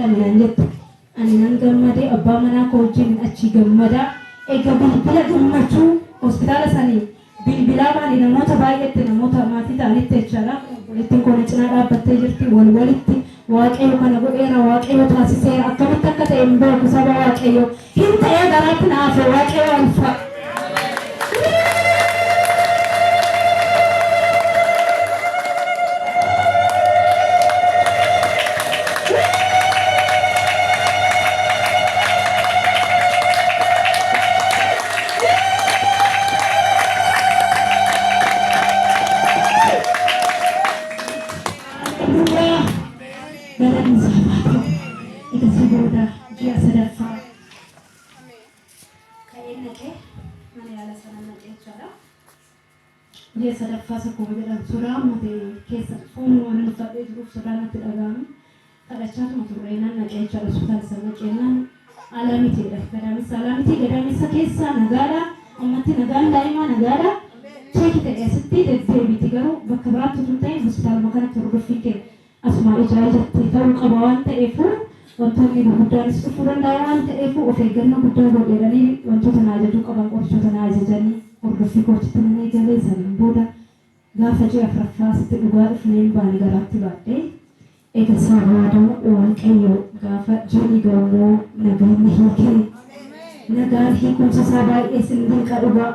naan jette. Ani nan gammadee abbaa manaa koo wajjin achi gammadaa. Egaa bilbila gammachuu hospitaala sanii bilbilaa maali namoota baay'eetti namoota maatii ta'anitti jechaadha. Obboleettiin koo na cinaa dhaabbattee jirti walitti waaqayyo kana godheera waaqayyo taasiseera akkamitti akka ta'e hin beeku saba waaqayyo hin ta'ee garaatti naafe waaqayyo alfa. Dia sadaffaa sakkuma jedhamu sodaa uummatee keessa foon waan uffadhee jiruuf sodaa natti dhaga'amu kadhachaatuma turreenaan naqee jechaadha hospitaala sana naqeenaan alaamitiidha gadaamessa keessaa nagaadha ummatti nagaan daa'imaa nagaadha cheekii ta'e asitti deddeebiiti garuu bakka biraatti tun ta'e hospitaaluma kanatti hordoffiin kee asuma ijaajatti ta'uu qaba waan ta'eefu wantoonni gurguddaanis dhufuu danda'a waan ta'eefu of eeggannoo guddaa godheedhanii wantoota na ajajuu qaban qorichoota na ajajanii hordoffii koochitti nama eegalee saniin booda gaafa ji'a afuraffaasitti dhugaa dhufneen baane garaatti baadhee eega isaa booda waaqayyo gaafa ji'i gamoo nagaan hiikee nagaan hiikumsa isaa baay'ee sindiiqa dhugaa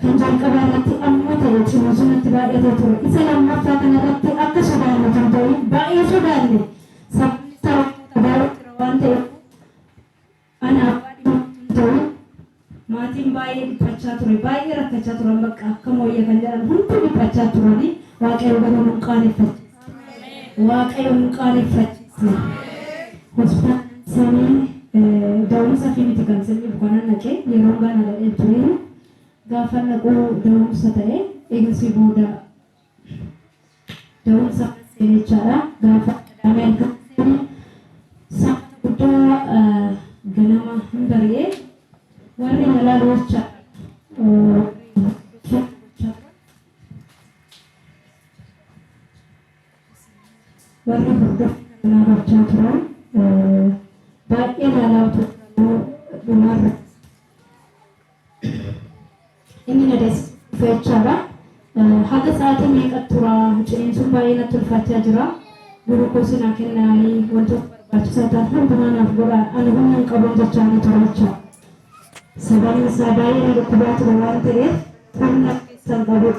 kan jalqabaa irratti amma ta'e cimsuu natti baay'atee ture isa lammaffaa kanarratti akka sodaannu kan ta'e baay'ee sodaanne sabta waan ta'eef anaaf maatiin baay'ee dhiphachaa ture baay'ee rakkachaa turan bakka akka mooyya kan jedhan hundi dhiphachaa turanii waaqayyo garuu nu qaaneffachiise hospitaala sanii da'umsa fi miti kan sirriifu kanan naqee yeroo gaana dhaqee ture gaafa naquu da'umsa ta'e eegasii booda da'umsa jechaadha gaafa qadaamee halkan sa'a guddaa ganama hin bari'ee warri malaaloocha warri hordofaa gochaa turan baay'ee laalawtu dhumarra inni na deessifechaadha haga sa'aatii meeqa tura ciniinsuun baay'ee natti ulfaachaa jira gulukoosii naa kennaanii wantoota barbaachisaa ta'an hundumaa naaf godha ani humna hin qaban jechaanii turachaa sababni isaa baay'ee dhukkubaa ture waan ta'eef humna san qabu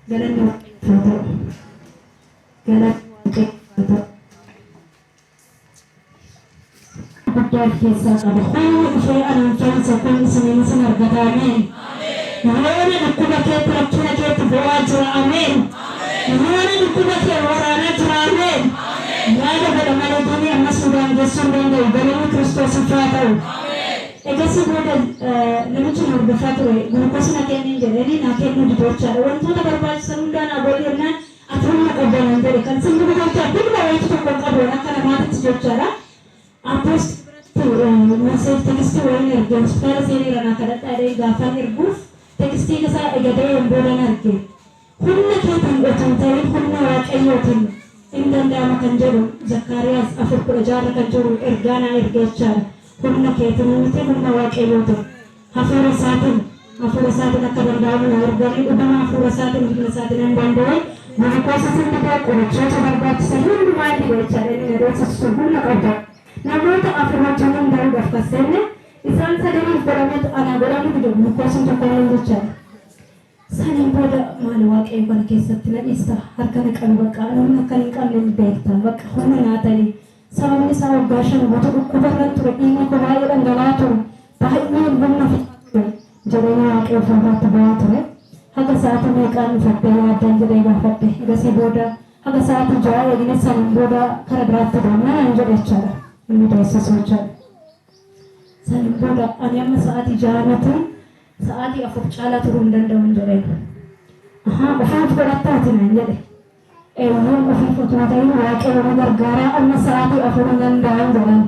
galanni waaqeffata guddaa keessaa qaba baay'ee dhufee ananfeensa kun isiniin isin argata ameen namoonni dhukkuba keetti rakkina keetti bo'aa jira ameen namoonni dhukkuba kee waraanaa jira ameen yaada godha malee duuni ammas nu daangeessuu hin danda'u galanni kiristoosiif haa ta'u egasii booda namichi na hordofaa ture gulukoosii na kenniin jedhanii naa kennuu didoochaadha wantoota barbaachisan hundaa naa godhi jennaan ati humna qabdanan jedhe kan sin dubbifachaa dhibba wayitu tokko qabu akka namaatitti jechaadha apposti meseej tekstii wayiin erge hospitaala seeneera naa kadhadhaadhee gaafaan erguuf tekstiin isaa egadee boodan arge humna keetiin otoo ta'in humna waaqayyootiin hin danda'ama kan jedhu Zakkaariyaas 4:16 kan jiru ergaa naa ergeechaadha humna keetiin miti humna waaqayyootiin hafuura isaatiin akka danda'amu na erganii dhugama hafuura isaatiin humna isaatiin hin danda'e gulukoosii sindibaa qorichoota barbaachisan hundumaa inni gochaadha inni adeemsisu humna qabda namoota afur wajjin hundaa'uudhaaf kasseenne isaan sadaniif godhametu anaa godhamutu jiru gulukoosiin tokko hin jechaadha saniin booda maal waaqayyo kana keessatti na dhiista harka na qabu bakka namni akka hin qabne ni beekta bakka humna naa ta'e sababni isaa waggaa 5 guutuu dhukkuba irra ture dhiigni koo baay'ee dhangala'aa ture baay'ee humna ture jireenya waaqayyo fuulduratti ba'aa ture haga sa'aatii meeqaan dhufattee yaaddaan jedhee gaafadhe egasii booda haga sa'aatii 6 eegine saniin booda kara biraatti deemnaa naan jedhe jechaadha inni deessisu jechaadha saniin booda ani amma sa'aatii 6 sa'aatii 4 caalaa turuu hin danda'u hin jedheen ofiif godhattaati naan jedhe eewwan ofiif otoo ta'in waaqayyo nu gargaaraa amma sa'aatii 4 hin danda'an jedhan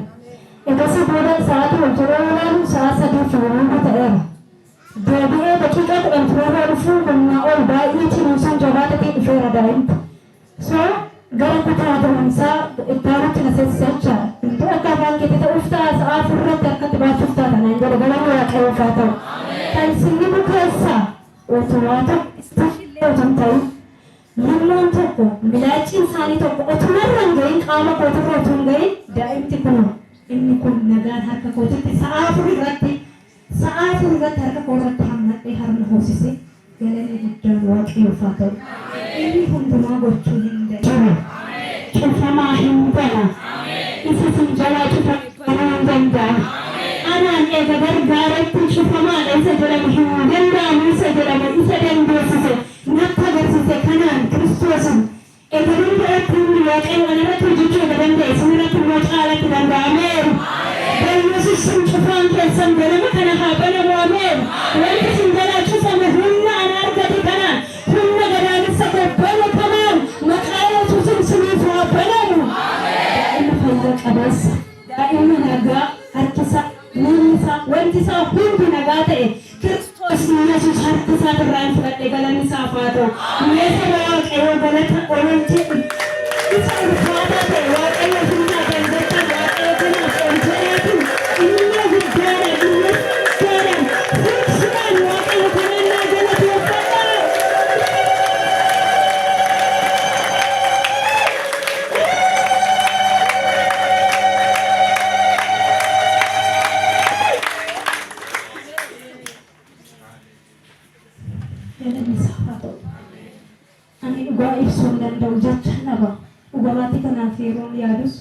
egasii booda sa'aatii wal jedhee ilaalu sa'a 3 fi ta'eera deebi'ee daqiiqaa 10 turarraa dhufuu humnaa ol baay'ee cimsan jabaa daa'imti. So gara kutaa barumsaa iddaanutti na seessisaa iddoo akka afaan keetti ta'uuf ta'a sa'aa furratti harkatti baachuuf ta'a tanaan jedha galanni waaqayyoof haa ta'u. Kan isinni bukeessaa otoo waa tokko istaashillee otoo hin ta'in lilloon tokko milaaciin isaanii tokko otumarra hin gahin qaama kootirra otoo hin gahin daa'imti kun inni kun nagaan harka kootitti sa'aa afur irratti harka kootirratti hammadhee harma hoosise galanni guddaan waaqayyoof haa ta'u. Inni hundumaa gochuu hin danda'u. Cufamaa hin gala. Isa sin jalaa cufamuu hin danda'u. Anaan eega gargaaratti cufamaadha isa jedhamu hin danda'amu isa jedhamu isa dandeessise natti agarsiise kanaan Kiristoosin eega danda'atti hundi waaqayyo anarratti hojjechuu eega danda'e isinirratti immoo caalatti danda'ameeru. Yesuus sin cufaan keessan ganama kana haa banamu ameeru. Wanti sin jalaa cufame humna ana argate kanaan humna gadaanessa gobbana kanaan maqaa Yesuusin siniif haa banamu. Daa'ima fayyaa qabeessa daa'ima nagaa harkisa miilisa wanti isaa hundi nagaa ta'e Kiristoos Yesuus harka isaatirraa hin fudhadhe galanni isaaf haa ta'u. Meeshaa waaqayyoo galata oolche isa ulfaataa ta'e waaqayyo humnaa dandeettaa waaqayyo kanaaf olcheetu inni guddaadha furksidhaan waaqayyo kanaan naa galateeffadha. Ani dhugaa ibsuu hin danda'u jecha dhaba. Dhugaatii kanaaf yeroon yaadus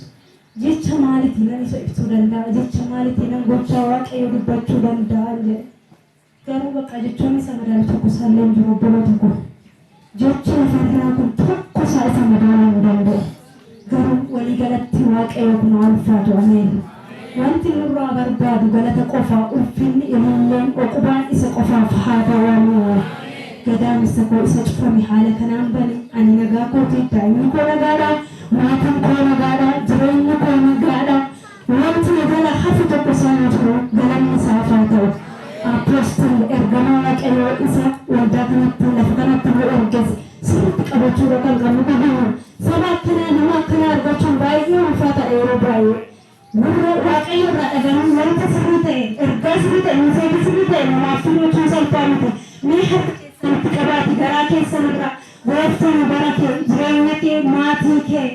jecha maaliitiin nan isa ibsuu danda'a jecha maaliitiin gochaa waaqayyo dubbachuu danda'a jedhe. Garuu bakka jechoon isa madaalu tokko isaallee hin jiru obbolo tokko. Jechi lafarraa kun tokko isaa isa madaaluu hin danda'u. Garuu waliigalatti waaqayyo kun ulfaatu ameen. Wanti nurraa barbaadu galata qofaa ulfinni ililleen oqubaan isa qofaaf haa ta'u. Gadaamessa koo isa cufame haala kanaan bane ani nagaa kootii daa'imni koo nagaadha maatiin koo nagaadha jireenyi koo nagaadha wanti nagala hafu tokko isaan jiru galanni isaaf haa ta'u. Apoostol ergamaa waaqayyoo isa waldaa kanatti lafa kanatti nu erges sirriitti qabachuudha kan qabnu qabamu saba akkanaa nama akkanaa argachuun baay'ee ulfaata yeroo baay'ee. Gurra waaqayyo irraa dhagahuun wanta sirrii ta'e ergaa sirrii ta'e miseebi sirrii ta'e namaaf filachuun salphaa miti. Mee harka keessanitti qabaati garaa keessanirra gooftaan bara kee jireenya kee maatii kee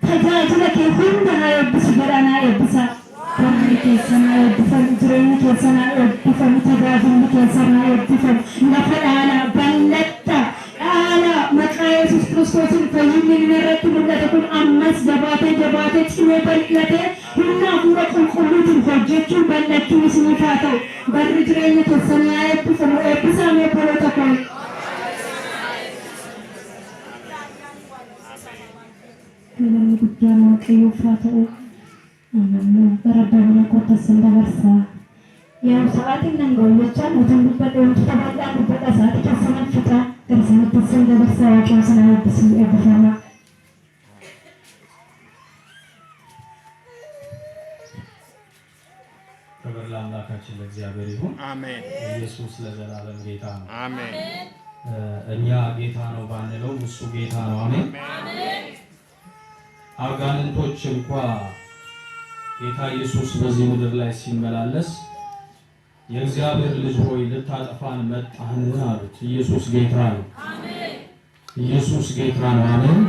tajaajila kee hunda haa eebbisu jedha naa eebbisa. Barri keessan haa eebbifamu jireenyi keessan haa eebbifamu tajaajilli keessan haa eebbifamu lafa dhaalaa bal'atta dhaalaa maqaa Yesuus Kiristoosiin fayyinni inni irratti mul'ate kun ammas jabaatee cimee bal'atee humna hafuura qulqulluutiin hojjechuun bal'achuun isiniif haa ta'u. Barri jireenya keessan haa eebbifamu eebbisaa mee obboloota koo. Galanni guddaan waaqayyoof haa ta'u. Ammoo bara damina kottassan dabarsaa. Yaa sa'aatiin nan ga'u jechaan utuun dubbadhe wantoota baay'een dubbadha sa'aatii keessan fixaa garsanitti san dabarsaa waaqayyo sana eebbisuu eebbifama. ክብር ለአምላካችን ለእግዚአብሔር ይሁን። አሜን። ኢየሱስ ለዘላለም ጌታ ነው። አሜን። እኛ ጌታ ነው ባንለው እሱ ጌታ ነው። አሜን። አጋንንቶች እንኳ ጌታ ኢየሱስ በዚህ ምድር ላይ ሲመላለስ የእግዚአብሔር ልጅ ሆይ ልታጠፋን መጣህን አሉት። ኢየሱስ ጌታ ነው። አሜን። ኢየሱስ ጌታ ነው። አሜን።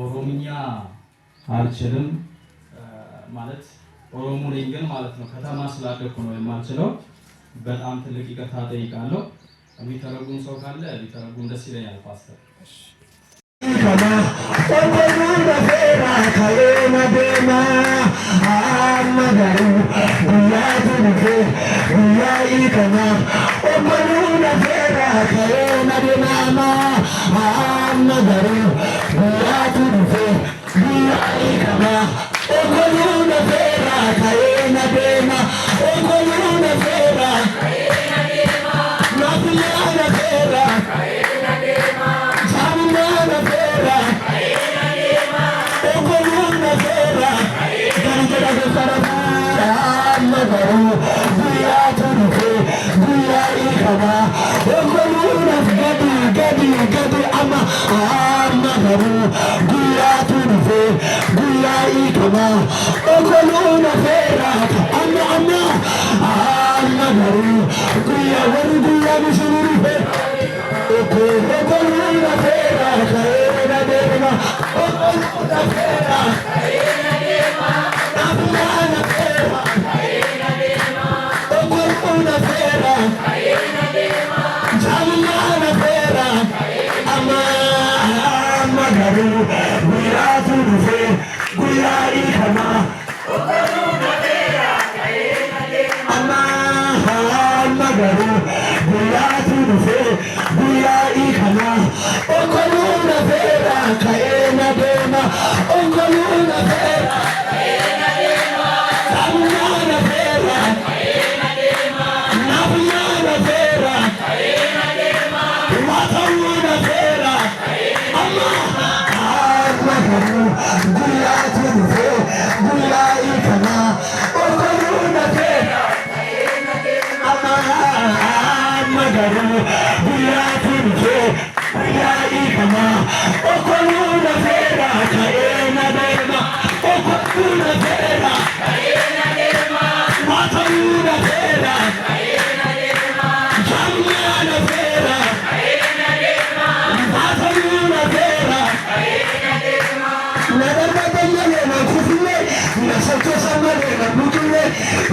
ኦሮምኛ አልችልም ማለት ኦሮሞ ነኝ ግን ማለት ነው። ከተማ ስላደኩ ነው የማልችለው። በጣም ትልቅ ይቅርታ ጠይቃለሁ። የሚተረጉም ሰው ካለ ቢተረጉም ደስ ይለኛል። ፓስተር ከማ ኦሮሞ በፌራ ካሌና ደማ አማጋሩ ጉያቱ ንፌ ጉያይ ከማ ኦሮሞ በፌራ ካሌና ደማ አማጋሩ ጉያቱ ንፌ ጉያይ ከማ ኦሮሞ በፌራ ካሌና ደማ ኦሮሞ በፌራ ካሌና ደማ ናፍያ በፌራ ካሌና ደማ gadi amma amma garu guya tunufe guya ikama okoluna fera amma amma amma garu guya wari guya misunufe okoluna fera kaena dema okoluna fera kaena dema nabulana fera kaena dema okoluna fera kaena dema jamana fera amma amma garu guya tunufe guya ikama okoluna fera kaena dema amma amma garu guya tunufe guya ikama okoluna fera kaena dema okoluna fera kaena dema jamana fera kaena dema nabulana fera kaena dema watawuna fera amma amma garu guya tunufe guya ikama okoluna fera kaena dema amma amma garu guya tunufe guya ikama okoluna fera kaena dema okoluna fera kaena dema watawuna fera kaena dema jamana fera kaena dema watawuna fera kaena dema nadarbatanyale na kufile na soto samale na mutule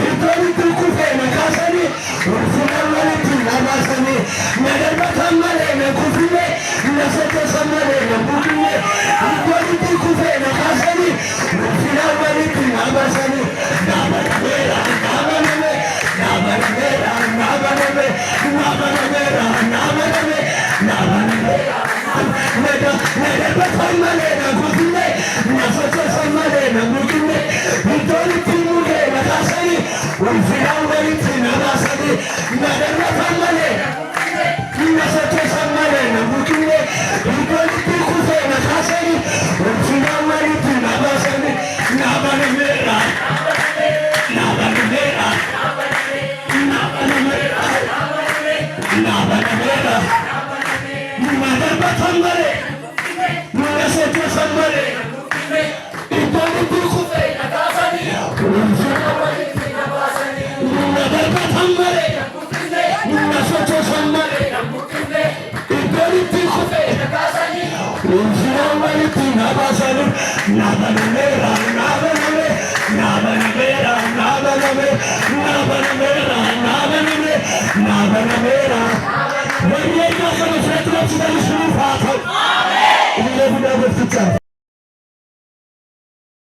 itoni tukufe na kasani urfuna maliti na basani nadarbatanyale na kufile na soto samale na mutule itoni tukufe na kasani urfuna maliti na basani nabanamera nabaname nabanamera nabaname nabanamera nabaname nabanamera nadarbatanyale na kufile na soto samale na mutule itoni tukufe na kasani urfuna maliti na basani nadarbatanyale nasoto samale na mutule itoni tukufe na kasani urfuna maliti na basani nabanamera nabanamera nabanamera nabanamera nadarbatanyale nasoto samale itoni tukufe na kasani urfuna maliti na basani nadarbatanyale nasoto samale itoni tukufe na kasani urfuna maliti na basani nabanamera nabaname nabanamera nabaname nabanamera nabaname nabanamera when you go for the festival to the